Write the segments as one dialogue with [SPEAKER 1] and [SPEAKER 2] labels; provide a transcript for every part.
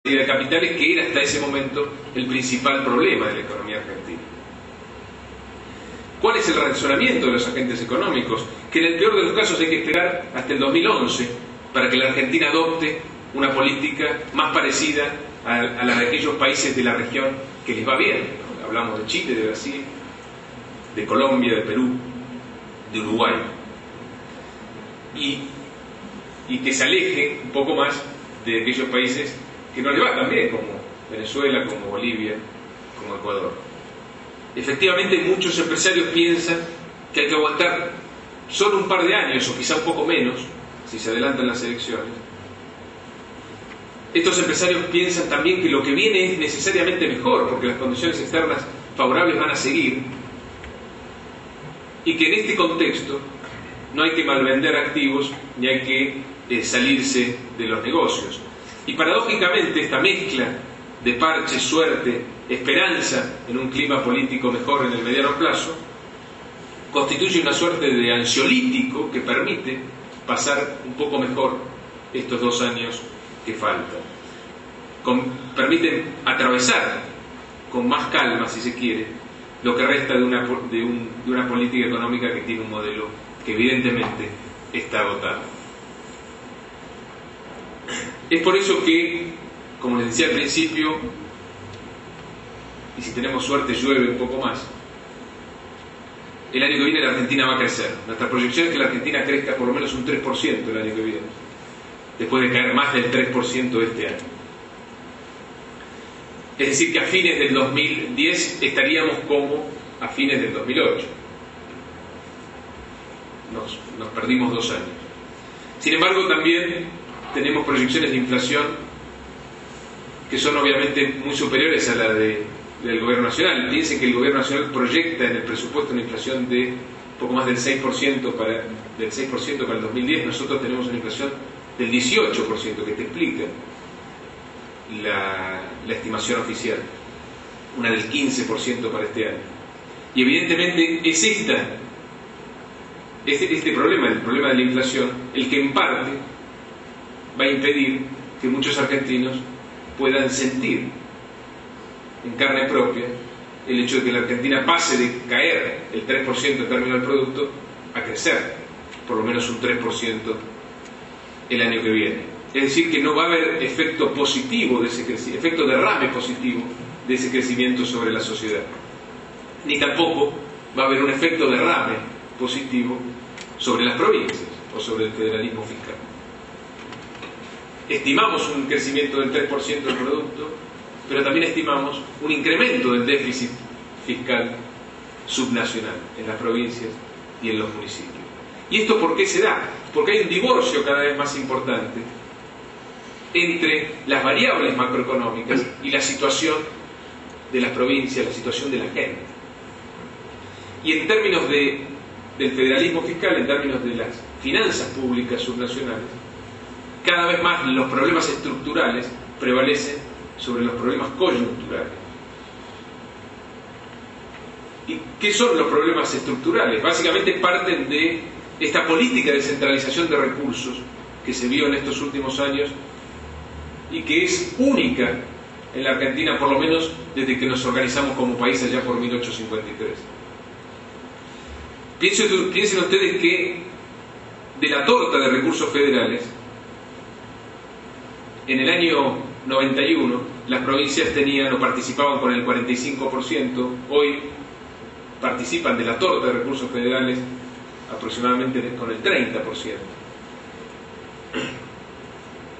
[SPEAKER 1] de capitales, que era hasta ese momento el principal problema de la economía argentina. ¿Cuál es el razonamiento de los agentes económicos? Que en el peor de los casos hay que esperar hasta el 2011 para que la Argentina adopte una política más parecida a la de aquellos países de la región que les va bien, ¿no? Hablamos de Chile, de Brasil, de Colombia, de Perú, de Uruguay. Y que se aleje un poco más de aquellos países que no les va tan bien, como Venezuela, como Bolivia, como Ecuador. Efectivamente, muchos empresarios piensan que hay que aguantar solo un par de años, o quizá un poco menos, si se adelantan las elecciones. Estos empresarios piensan también que lo que viene es necesariamente mejor, porque las condiciones externas favorables van a seguir, y que en este contexto no hay que malvender activos ni hay que salirse de los negocios. Y paradójicamente esta mezcla de parche, suerte, esperanza en un clima político mejor en el mediano plazo constituye una suerte de ansiolítico que permite pasar un poco mejor estos 2 años que faltan. Permiten atravesar con más calma, si se quiere, lo que resta de una política económica que tiene un modelo que evidentemente está agotado. Es por eso que, como les decía al principio, y si tenemos suerte llueve un poco más, el año que viene la Argentina va a crecer. Nuestra proyección es que la Argentina crezca por lo menos un 3% el año que viene, después de caer más del 3% este año. Es decir, que a fines del 2010 estaríamos como a fines del 2008. Nos perdimos 2 años. Sin embargo, también tenemos proyecciones de inflación que son obviamente muy superiores a la del gobierno nacional. Piensen que el gobierno nacional proyecta en el presupuesto una inflación de poco más del 6% para el 2010. Nosotros tenemos una inflación del 18%, que te explica la estimación oficial, una del 15% para este año. Y evidentemente es este problema, el problema de la inflación, el que en parte va a impedir que muchos argentinos puedan sentir en carne propia el hecho de que la Argentina pase de caer el 3% en términos del producto a crecer por lo menos un 3% el año que viene. Es decir, que no va a haber efecto positivo de ese crecimiento, efecto derrame positivo de ese crecimiento sobre la sociedad, ni tampoco va a haber un efecto derrame positivo sobre las provincias o sobre el federalismo fiscal. Estimamos un crecimiento del 3% del producto, pero también estimamos un incremento del déficit fiscal subnacional en las provincias y en los municipios. ¿Y esto por qué se da? Porque hay un divorcio cada vez más importante entre las variables macroeconómicas y la situación de las provincias, la situación de la gente. Y en términos del federalismo fiscal, en términos de las finanzas públicas subnacionales, cada vez más los problemas estructurales prevalecen sobre los problemas coyunturales. ¿Y qué son los problemas estructurales? Básicamente parten de esta política de centralización de recursos que se vio en estos últimos años y que es única en la Argentina, por lo menos desde que nos organizamos como país allá por 1853. Piensen ustedes que de la torta de recursos federales, en el año 91 las provincias tenían o participaban con el 45%, hoy participan de la torta de recursos federales aproximadamente con el 30%.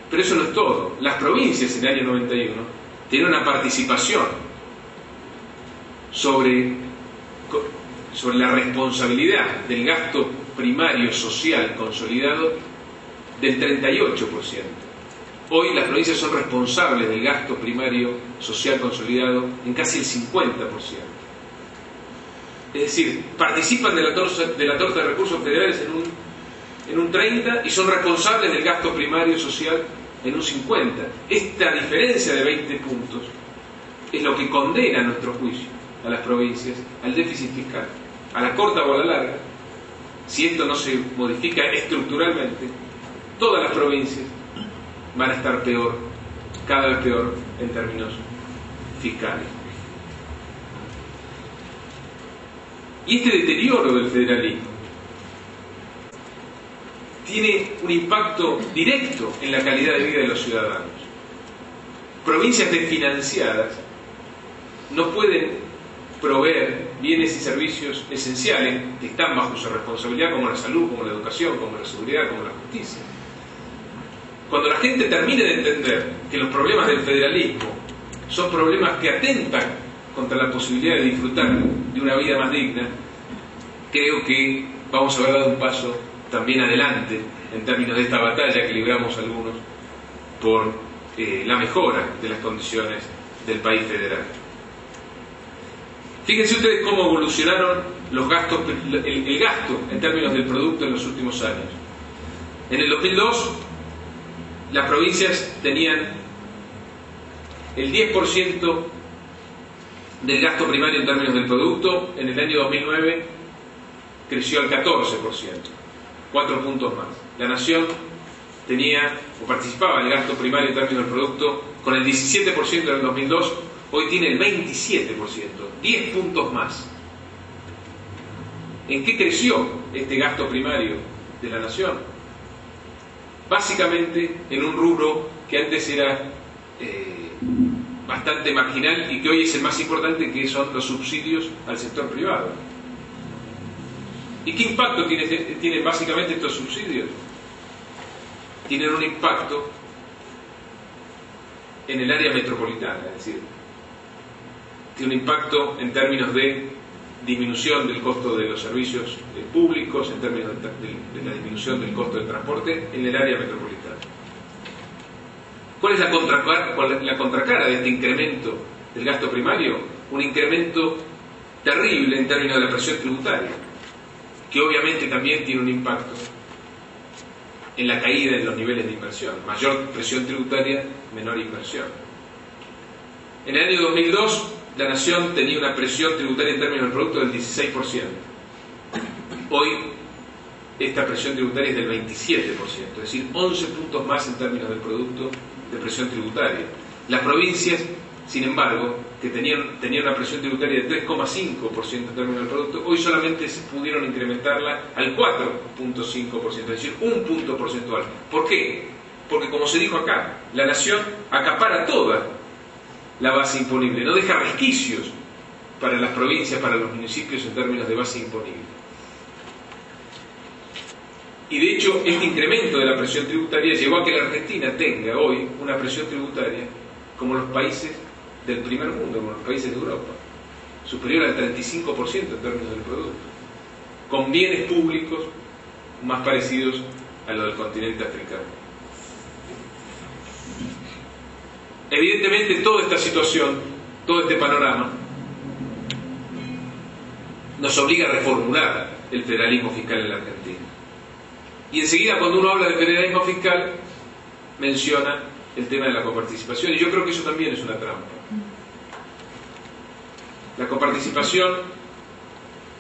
[SPEAKER 1] Pero eso no es todo. Las provincias en el año 91 tienen una participación sobre la responsabilidad del gasto primario social consolidado del 38%. Hoy las provincias son responsables del gasto primario social consolidado en casi el 50%. Es decir, participan de la torta de recursos federales en un 30% y son responsables del gasto primario social en un 50%. Esta diferencia de 20 puntos es lo que condena, a nuestro juicio, a las provincias al déficit fiscal. A la corta o a la larga, si esto no se modifica estructuralmente, todas las provincias van a estar peor cada vez peor en términos fiscales. Y este deterioro del federalismo tiene un impacto directo en la calidad de vida de los ciudadanos. Provincias desfinanciadas no pueden proveer bienes y servicios esenciales que están bajo su responsabilidad, como la salud, como la educación, como la seguridad, como la justicia. Cuando la gente termine de entender que los problemas del federalismo son problemas que atentan contra la posibilidad de disfrutar de una vida más digna, creo que vamos a haber dado un paso también adelante en términos de esta batalla que libramos algunos por la mejora de las condiciones del país federal. Fíjense ustedes cómo evolucionaron los gastos, el gasto en términos del producto en los últimos años. En el 2002, las provincias tenían el 10% del gasto primario en términos del producto. En el año 2009 creció al 14%, 4 puntos más. La nación tenía o participaba en el gasto primario en términos del producto con el 17% en el 2002, hoy tiene el 27%, 10 puntos más. ¿En qué creció este gasto primario de la nación? Básicamente en un rubro que antes era bastante marginal y que hoy es el más importante, que son los subsidios al sector privado. ¿Y qué impacto tienen básicamente estos subsidios? Tienen un impacto en el área metropolitana, es decir, tiene un impacto en términos de disminución del costo de los servicios públicos, en términos de la disminución del costo del transporte en el área metropolitana. ¿Cuál es la contracara de este incremento del gasto primario? Un incremento terrible en términos de la presión tributaria, que obviamente también tiene un impacto en la caída de los niveles de inversión. Mayor presión tributaria, menor inversión. En el año 2002, la nación tenía una presión tributaria en términos del producto del 16%. Hoy, esta presión tributaria es del 27%, es decir, 11 puntos más en términos del producto de presión tributaria. Las provincias, sin embargo, que tenían una presión tributaria de 3,5% en términos del producto, hoy solamente se pudieron incrementarla al 4,5%, es decir, un punto porcentual. ¿Por qué? Porque, como se dijo acá, la nación acapara toda la base imponible, no deja resquicios para las provincias, para los municipios en términos de base imponible. Y de hecho, este incremento de la presión tributaria llevó a que la Argentina tenga hoy una presión tributaria como los países del primer mundo, como los países de Europa, superior al 35% en términos del producto, con bienes públicos más parecidos a los del continente africano. Evidentemente, toda esta situación, todo este panorama, nos obliga a reformular el federalismo fiscal en la Argentina. Y enseguida, cuando uno habla de federalismo fiscal, menciona el tema de la coparticipación, y yo creo que eso también es una trampa. La coparticipación,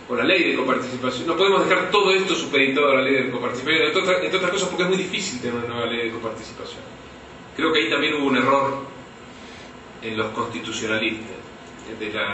[SPEAKER 1] o la ley de coparticipación, no podemos dejar todo esto supeditado a la ley de coparticipación, entre otras cosas porque es muy difícil tener una nueva ley de coparticipación. Creo que ahí también hubo un error en los constitucionalistas de la